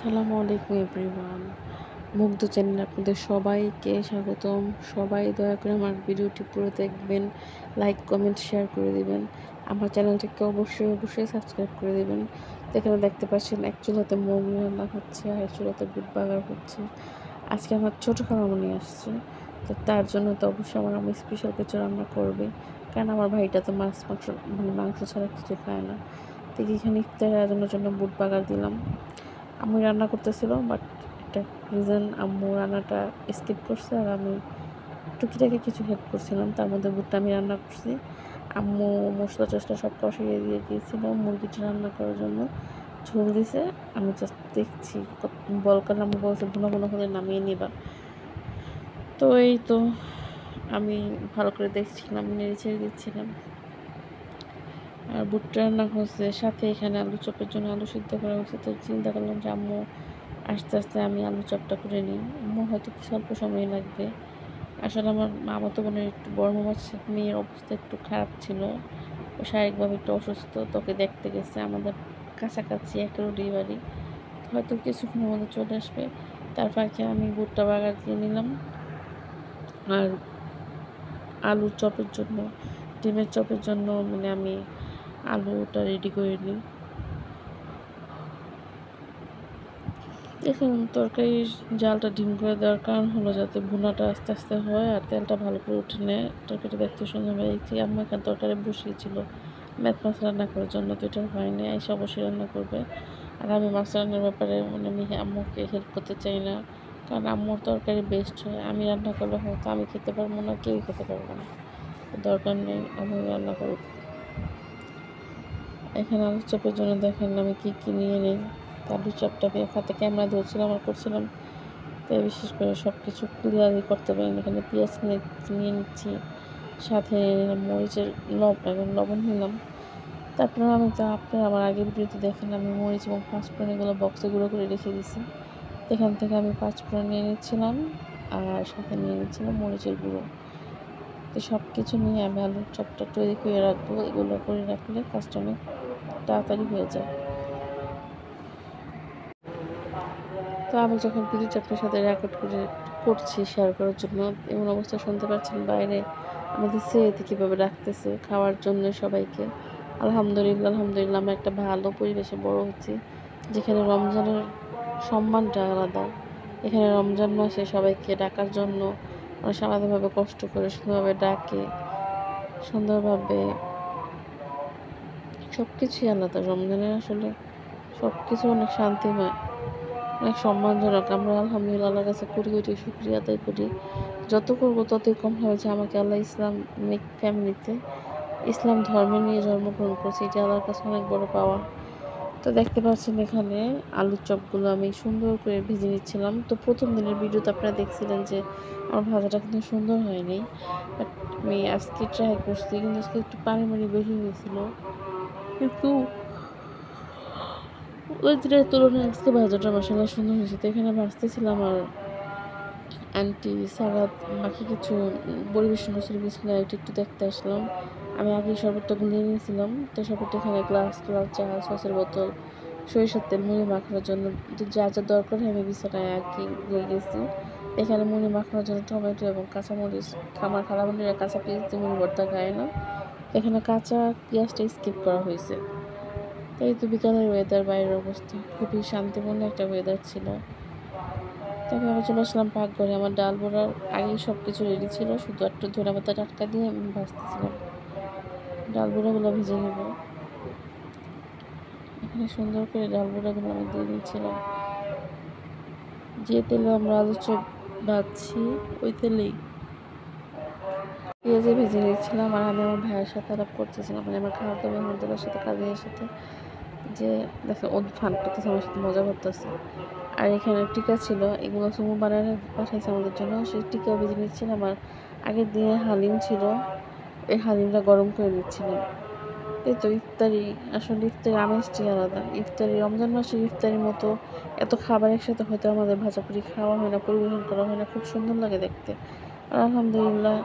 আসসালামু আলাইকুম এভরিওয়ান। মুগ্ধ চ্যানেলে আপনাদের সবাইকে স্বাগতম। সবাই দয়া করে আমার ভিডিওটি পুরো দেখবেন, লাইক কমেন্ট শেয়ার করে দিবেন। আমার চ্যানেলটিকে অবশ্যই সাবস্ক্রাইব করে দিবেন। তো এখানে দেখতে পাচ্ছেন এক চুলাতে মুরগি রান্না হচ্ছে আর এক চুলাতে বুট বাগার হচ্ছে। আজকে আমার ছোটো খালামণি আসছে, তো তার জন্য তো অবশ্যই আমার আম্মু স্পেশাল কিছু রান্না করবে, কারণ আমার ভাইটা তো মাংস ছাড়া কিছু খায় না। তো এখানে ইফতারের আয়োজনের জন্য বুট বাগার দিলাম। আম্মু রান্না করতেছিল, বাট একটা রিজন আম্মু রান্নাটা স্কিপ করছে আর আমি টুকিটাকি কিছু হেল্প করছিলাম। তার মধ্যে বুটটা আমি রান্না করছি। আম্মু মশলা টশলা সব কষিয়ে দিয়ে দিয়েছিল মুরগিটা রান্না করার জন্য, ঝোল দিছে। আমি জাস্ট দেখছি বলকার আম্মু বলছে ঘন ঘন হলে নামিয়ে নিবা। তো এই তো আমি ভালো করে দেখছিলাম, নেড়ে ছেড়ে দিচ্ছিলাম। আর বুটটা রান্না হচ্ছে, সাথে এখানে আলু চপের জন্য আলু সিদ্ধ করা হয়েছে। তো চিন্তা করলাম যে আম্মু আস্তে আস্তে আমি আলু চপটা করে নিই, আমার হয়তো স্বল্প সময় লাগবে। আসলে আমার মামাতো বোনের একটু বড় মামার মেয়ের অবস্থা একটু খারাপ ছিল, ও শারীরিকভাবে একটু অসুস্থ, তোকে দেখতে গেছে আমাদের কাছাকাছি এক রোডই বাড়ি, হয়তো কিছুক্ষণের মধ্যে চলে আসবে। তার ফাঁকে আমি ভুট্টা বাগার দিয়ে নিলাম। আর আলুর চপের জন্য, ডিমের চপের জন্য মানে আমি আলুটা রেডি করে নিই। এখন তরকারির জালটা ডিম করে দেওয়ার কারণ হলো যাতে ভুনাটা আস্তে আস্তে হয় আর তেলটা ভালো করে উঠে নেয়, তরকারিটা দেখতে সুন্দর হয়েছে। আম্মু এখানে তরকারি বসিয়েছিল ম্যাথ মাছ রান্না করার জন্য, তো এটা হয়নি, এসে অবশ্যই রান্না করবে। আর আমি মাছ রান্নার ব্যাপারে মানে আমি আম্মুকে হেল্প করতে চাই না, কারণ আম্মুর তরকারি বেস্ট হয়। আমি রান্না করলে হয়তো আমি খেতে পারবো না, কেউই খেতে পারবো না, দরকার নেই আম্মু রান্না করুক। এখানে আলু চপের জন্য দেখেন আমি কী নিয়ে নিই। আলু চপটাকে হাতে ক্যামেরা ধরছিলাম আর করছিলাম, তাই বিশেষ করে সব কিছু ক্লিয়ারই করতে পারিনি। এখানে পেঁয়াজ নিয়ে নিচ্ছি, সাথে মরিচের এবং লবণ নিলাম। তারপরে আপনারা আমার আগের ভিডিওতে দেখেন আমি মরিচ এবং পাঁচফোড়ন এগুলো বক্সে গুঁড়ো করে রেখে দিয়েছি। এখান থেকে আমি পাঁচফোড়ন নিয়ে নিচ্ছিলাম আর সাথে নিয়ে নিচ্ছিলাম মরিচের গুঁড়ো। তো সব কিছু নিয়ে আমি আলুর চপটা তৈরি করে রাখবো, এগুলো করে রাখলে কাজটা অনেক তাড়াতাড়ি হয়ে যায়। তো আমি যখন ভিডিওটা আপনার সাথে রেকর্ড করছি শেয়ার করার জন্য, এমন অবস্থা শুনতে পাচ্ছেন বাইরে আমাদের সেহেতে কীভাবে ডাকতেছে খাওয়ার জন্য সবাইকে। আলহামদুলিল্লাহ আমরা একটা ভালো পরিবেশে বড় হচ্ছি, যেখানে রমজানের সম্মানটা আলাদা। এখানে রমজান মাসে সবাইকে ডাকার জন্য অনেক আলাদাভাবে কষ্ট করে সুন্দরভাবে ডাকে, সুন্দরভাবে সব কিছুই আলাদা। রমজানের আসলে সব কিছু অনেক শান্তিময়, অনেক সম্মানজনক। আমরা আলহামদুলিল্লাহ আল্লাহর কাছে কোটি কোটি শুকরিয়া আদায় করি। যত করবো ততই কম হবে যে আমাকে আল্লাহ ইসলামিক ফ্যামিলিতে, ইসলাম ধর্মে নিয়ে জন্মগ্রহণ করছি, এটা আল্লাহর কাছে অনেক বড় পাওয়া। তো দেখতে পাচ্ছেন এখানে আলুর চপগুলো আমি সুন্দর করে ভেজে নিচ্ছিলাম। তো প্রথম দিনের ভিডিওতে আপনারা দেখছিলেন যে আমার ভাজাটা কিন্তু সুন্দর হয়নি, বাট আমি আজকে ট্রাই করছি, কিন্তু আজকে একটু পানি বেশি হয়েছিল, কিন্তু ওই দিনের তুলনায় আজকে ভাজাটা মাসাল্লাহ সুন্দর হয়েছে। তো এখানে ভাজতেছিলাম আর আন্টি সালাদ বাকি কিছু পরিবেশন করছিল, বিসমিল্লাহ এটা একটু দেখতে আসলাম। আমি আগে শরবতটা গুলিয়ে নিয়েছিলাম, তো শরবতটা এখানে গ্লাস চা, সসের বোতল, সরিষার তেল, মুড়ি মাখানোর জন্য যা দরকার হয় আমি বিছানায় আর কি দিয়ে গেছি। এখানে মুড়ি মাখানোর জন্য টমেটো এবং কাঁচামরিচ, আমার খালামণিরা কাঁচা পেঁয়াজ দিয়ে মুড়ি ভর্তা খায় না, এখানে কাঁচা পেঁয়াজটা স্কিপ করা হয়েছে। তাই তো বিকালের ওয়েদার, বাইরের অবস্থা খুবই শান্তিপূর্ণ একটা ওয়েদার ছিল। তারপর আবার চলে আসলাম পাকঘরে। আমার ডাল বড়ার আগেই সব কিছু রেডি ছিল, শুধু একটু ধনেপাতা টাটকা দিয়ে আমি ভাজতেছিলাম। ডাল বড়াগুলো ভেজে নেব। এখানে সুন্দর করে ডাল বড়াগুলো আমি দিয়ে দিচ্ছিলাম। যে তেলে আমরা আলু চপ ভাজছি ওই তেলেই পেঁয়াজে ভেজে নিচ্ছিলাম। আর আমি আমার ভাইয়ের সাথে আলাপ করতেছিলাম, মানে আমার খালাতো ভাই আহমদুল্লার সাথে, কাজিনের সাথে, যে দেখে ও ফান করতেছে, আমার সাথে মজা করতেছে। আর এখানে টিকা ছিল, এগুলো সুমু বানায় পাঠাইছে আমাদের জন্য, সেই টিকা ভেজে নিচ্ছিলাম। আর আগের দিনে হালিম ছিল, এই হালিমটা গরম করে নিচ্ছিলাম। এই তো ইফতারি, আসলে ইফতারি আমেজটাই আলাদা। ইফতারি রমজান মাসের ইফতারির মতো এত খাবার একসাথে হয়তো আমাদের ভাজাপুরি খাওয়া হয় না, পরিবেশন করা হয় না, খুব সুন্দর লাগে দেখতে। আর আলহামদুলিল্লাহ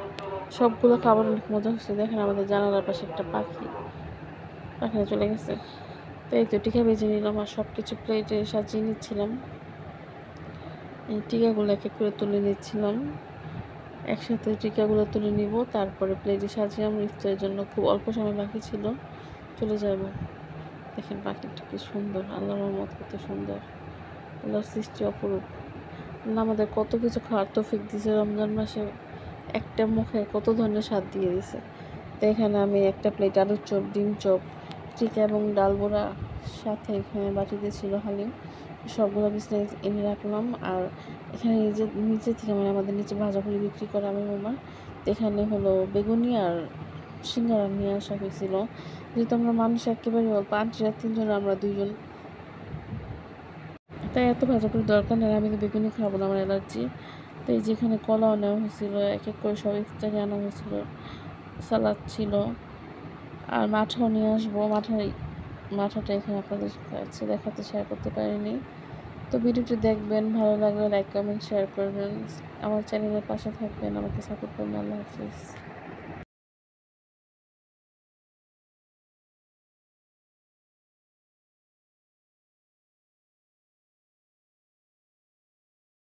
সবগুলো খাবার অনেক মজা হচ্ছে। দেখেন আমাদের জানালার পাশে একটা পাখিটা চলে গেছে। তো এই তো টিকা বেজে নিলাম আর সব কিছু প্লেটে সাজিয়ে নিচ্ছিলাম। এই টিকাগুলো এক এক করে তুলে নিচ্ছিলাম। একসাথে টিকাগুলো তুলে নিব, তারপরে প্লেটে সাজিয়ে আমরা ইফতারের জন্য খুব অল্প সময় বাকি ছিল, চলে যাব। দেখেন পাখিটা কি সুন্দর, আল্লাহর রহমত কত সুন্দর, আল্লাহর সৃষ্টি অপরূপ। আল্লাহ আমাদের কত কিছু খাওয়ার তৌফিক দিয়েছে রমজান মাসে, একটা মুখে কত ধরনের স্বাদ দিয়ে দিছে। তো এখানে আমি একটা প্লেট আলুর চপ, ডিম চপ, টিকা এবং ডাল বড়া, সাথে এখানে বাটিতে ছিল হালিম, সবগুলো বিছনায় এনে রাখলাম। আর এখানে নিচে থেকে মানে আমাদের নিচে ভাজাপুরি বিক্রি করে আমি মামা, তো এখানে হলো বেগুনি আর সিঙ্গারা নিয়ে আসা হয়েছিল। যেহেতু আমরা মানুষ একেবারে অল্প, আন্টিরা 3 জন, আমরা 2 জন, তাই এত ভাজাপুরি দরকার নেই। আমি তো বেগুনি খাবো না, আমার অ্যালার্জি। তো এই যেখানে কলাও নেওয়া হয়েছিল, এক এক করে সব ইফতারি আনা হয়েছিল, সালাদ ছিল। আর মাঠাও নিয়ে আসবো, মাঠাটা এখানে আপনাদের কাছে দেখাতে শেয়ার করতে পারিনি। তো ভিডিওটি দেখবেন, ভালো লাগলে লাইক কমেন্ট শেয়ার করবেন, আমার চ্যানেলের পাশে থাকবেন, আমাকে সাপোর্ট করবেন। আল্লাহ হাফিজ।